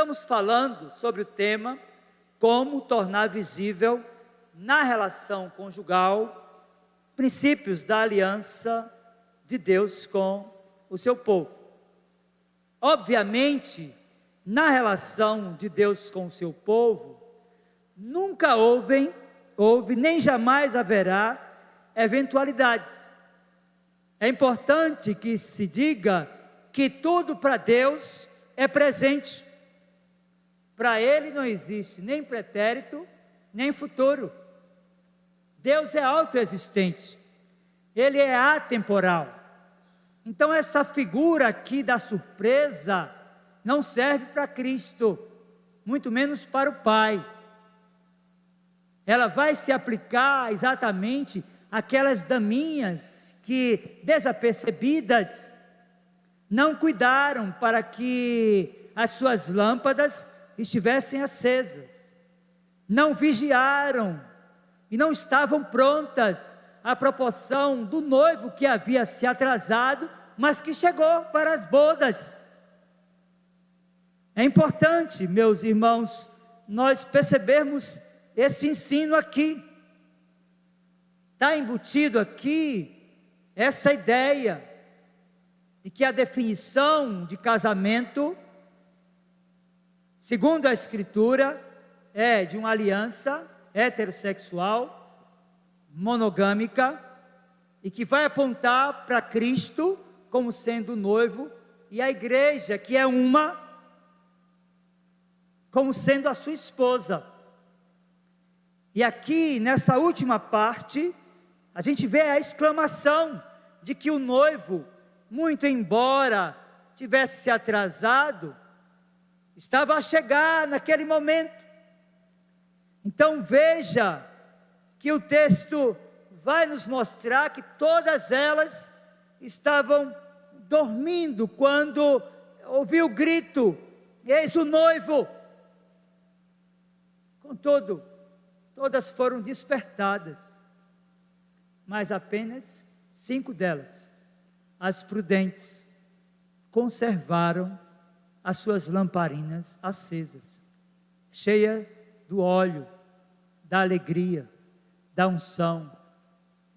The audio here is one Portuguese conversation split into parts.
estamos falando sobre o tema como tornar visível na relação conjugal princípios da aliança de Deus com o seu povo. Obviamente, na relação de Deus com o seu povo, nunca houve nem jamais haverá eventualidades. É importante que se diga que tudo para Deus é presente. Para Ele não existe nem pretérito, nem futuro. Deus é autoexistente. Ele é atemporal. Então essa figura aqui da surpresa não serve para Cristo, muito menos para o Pai. Ela vai se aplicar exatamente àquelas daminhas que, desapercebidas, não cuidaram para que as suas lâmpadas estivessem acesas, não vigiaram e não estavam prontas à proporção do noivo que havia se atrasado, mas que chegou para as bodas. É importante, meus irmãos, nós percebermos esse ensino aqui. Está embutido aqui essa ideia de que a definição de casamento, segundo a Escritura, é de uma aliança heterossexual, monogâmica, e que vai apontar para Cristo como sendo o noivo, e a igreja, que é uma, como sendo a sua esposa. E aqui, nessa última parte, a gente vê a exclamação de que o noivo, muito embora tivesse se atrasado, estava a chegar naquele momento. Então veja que o texto vai nos mostrar que todas elas estavam dormindo quando ouviu o grito: eis o noivo. Contudo, todas foram despertadas, mas apenas 5 delas, as prudentes, conservaram as suas lamparinas acesas, cheia do óleo, da alegria, da unção,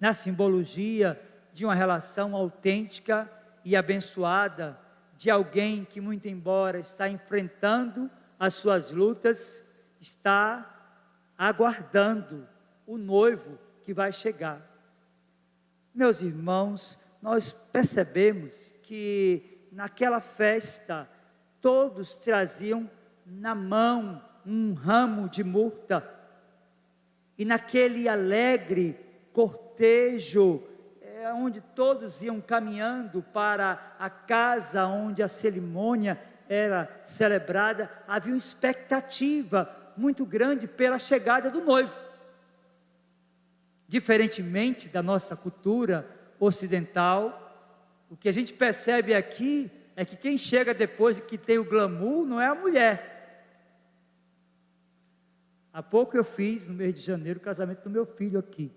na simbologia de uma relação autêntica e abençoada, de alguém que, muito embora está enfrentando as suas lutas, está aguardando o noivo que vai chegar. Meus irmãos, nós percebemos que naquela festa todos traziam na mão um ramo de murta, e naquele alegre cortejo, onde todos iam caminhando para a casa onde a cerimônia era celebrada, havia uma expectativa muito grande pela chegada do noivo. Diferentemente da nossa cultura ocidental, o que a gente percebe aqui é que quem chega depois que tem o glamour não é a mulher. Há pouco eu fiz, no mês de janeiro, o casamento do meu filho aqui.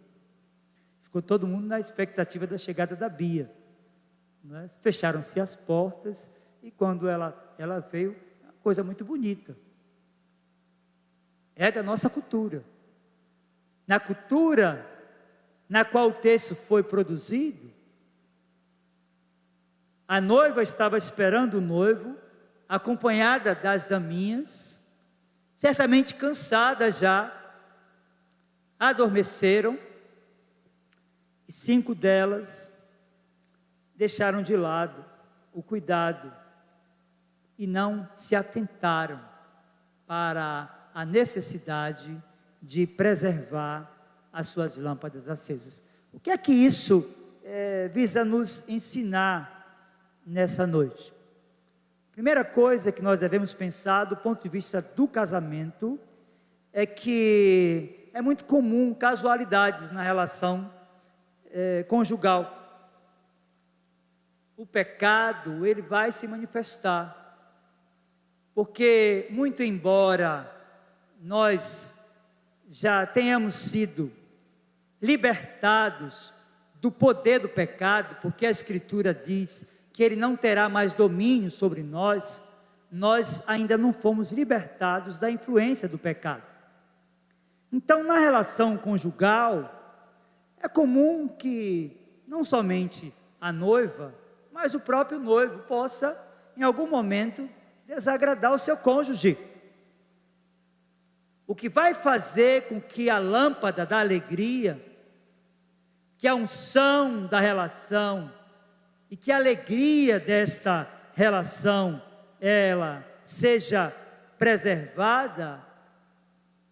Ficou todo mundo na expectativa da chegada da Bia. Fecharam-se as portas e quando ela veio, uma coisa muito bonita. É da nossa cultura. Na cultura na qual o texto foi produzido, a noiva estava esperando o noivo, acompanhada das daminhas, certamente cansadas já, adormeceram, e 5 delas deixaram de lado o cuidado e não se atentaram para a necessidade de preservar as suas lâmpadas acesas. O que é que isso visa nos ensinar nessa noite? Primeira coisa que nós devemos pensar do ponto de vista do casamento é que é muito comum casualidades na relação conjugal. O pecado, ele vai se manifestar, porque muito embora nós já tenhamos sido libertados do poder do pecado, porque a Escritura diz que ele não terá mais domínio sobre nós, nós ainda não fomos libertados da influência do pecado. Então, na relação conjugal, é comum que não somente a noiva, mas o próprio noivo possa, em algum momento, desagradar o seu cônjuge. O que vai fazer com que a lâmpada da alegria, que a unção da relação e que a alegria desta relação ela seja preservada,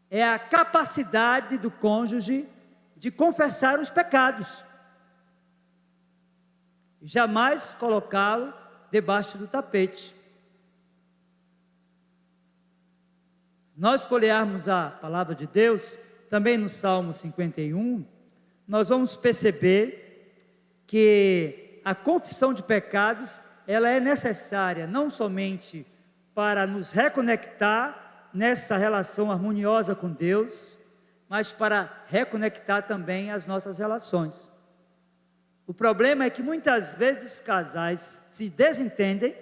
é a capacidade do cônjuge de confessar os pecados, jamais colocá-lo debaixo do tapete. Se nós folhearmos a palavra de Deus, também no Salmo 51, nós vamos perceber que a confissão de pecados, ela é necessária não somente para nos reconectar nessa relação harmoniosa com Deus, mas para reconectar também as nossas relações. O problema é que muitas vezes os casais se desentendem,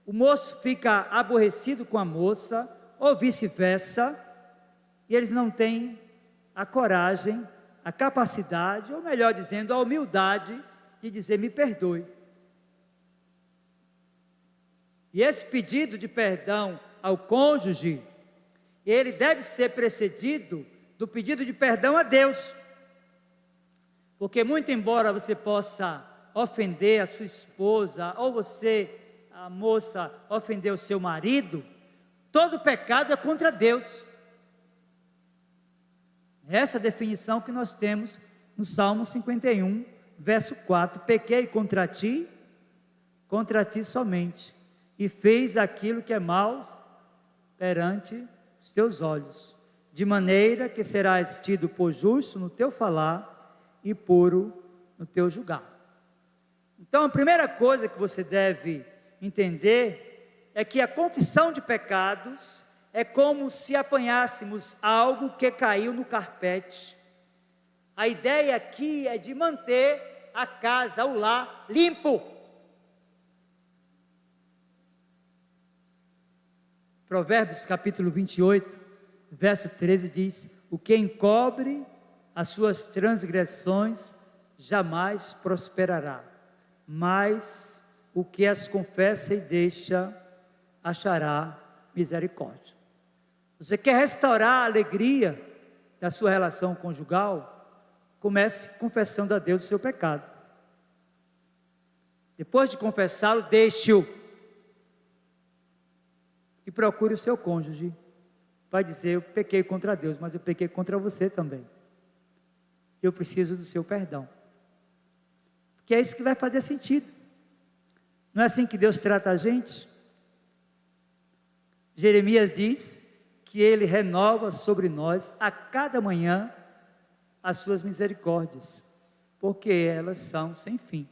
o moço fica aborrecido com a moça, ou vice-versa, e eles não têm a coragem, a capacidade, ou melhor dizendo, a humildade de dizer: me perdoe. E esse pedido de perdão ao cônjuge, ele deve ser precedido do pedido de perdão a Deus. Porque muito embora você possa ofender a sua esposa, ou você, a moça, ofender o seu marido, todo pecado é contra Deus. Essa definição que nós temos no Salmo 51, verso 4: pequei contra ti somente, e fez aquilo que é mal perante os teus olhos, de maneira que serás tido por justo no teu falar e puro no teu julgar. Então, a primeira coisa que você deve entender é que a confissão de pecados é como se apanhássemos algo que caiu no carpete. A ideia aqui é de manter a casa, o lar, limpo. Provérbios capítulo 28, verso 13 diz: o que encobre as suas transgressões jamais prosperará, mas o que as confessa e deixa achará misericórdia. Você quer restaurar a alegria da sua relação conjugal? Comece confessando a Deus o seu pecado. Depois de confessá-lo, deixe-o e procure o seu cônjuge. Vai dizer: eu pequei contra Deus, mas eu pequei contra você também. Eu preciso do seu perdão. Porque é isso que vai fazer sentido. Não é assim que Deus trata a gente? Jeremias diz que Ele renova sobre nós a cada manhã as suas misericórdias, porque elas são sem fim.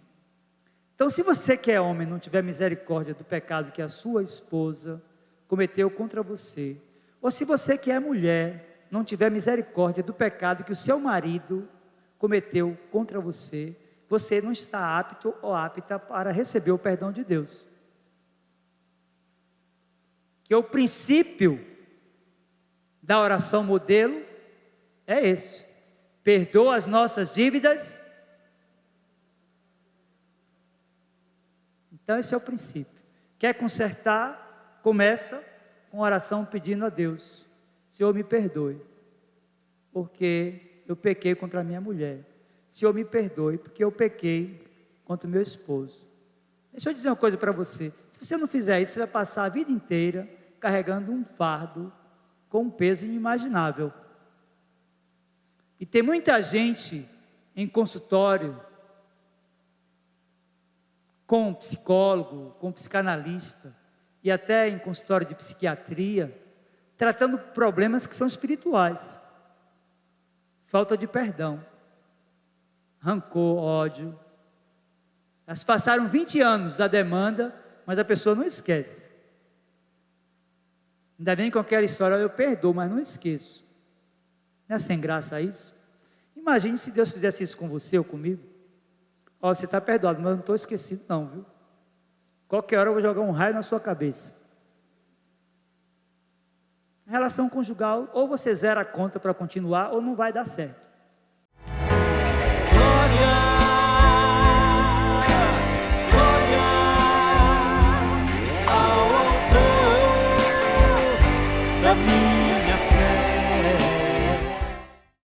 Então, se você que é homem não tiver misericórdia do pecado que a sua esposa cometeu contra você, ou se você que é mulher não tiver misericórdia do pecado que o seu marido cometeu contra você, você não está apto ou apta para receber o perdão de Deus. Que o princípio da oração modelo é esse: perdoa as nossas dívidas. Então esse é o princípio. Quer consertar? Começa com oração pedindo a Deus: Senhor, me perdoe, porque eu pequei contra a minha mulher. Senhor, me perdoe, porque eu pequei contra o meu esposo. Deixa eu dizer uma coisa para você: se você não fizer isso, você vai passar a vida inteira carregando um fardo com um peso inimaginável. E tem muita gente em consultório, com psicólogo, com psicanalista, e até em consultório de psiquiatria, tratando problemas que são espirituais. Falta de perdão, rancor, ódio. Elas passaram 20 anos da demanda, mas a pessoa não esquece. Ainda vem com aquela história: eu perdoo, mas não esqueço. Não é sem graça isso? Imagine se Deus fizesse isso com você ou comigo. Ó, você está perdoado, mas eu não estou esquecido não, viu? Qualquer hora eu vou jogar um raio na sua cabeça. A relação conjugal, ou você zera a conta para continuar, ou não vai dar certo.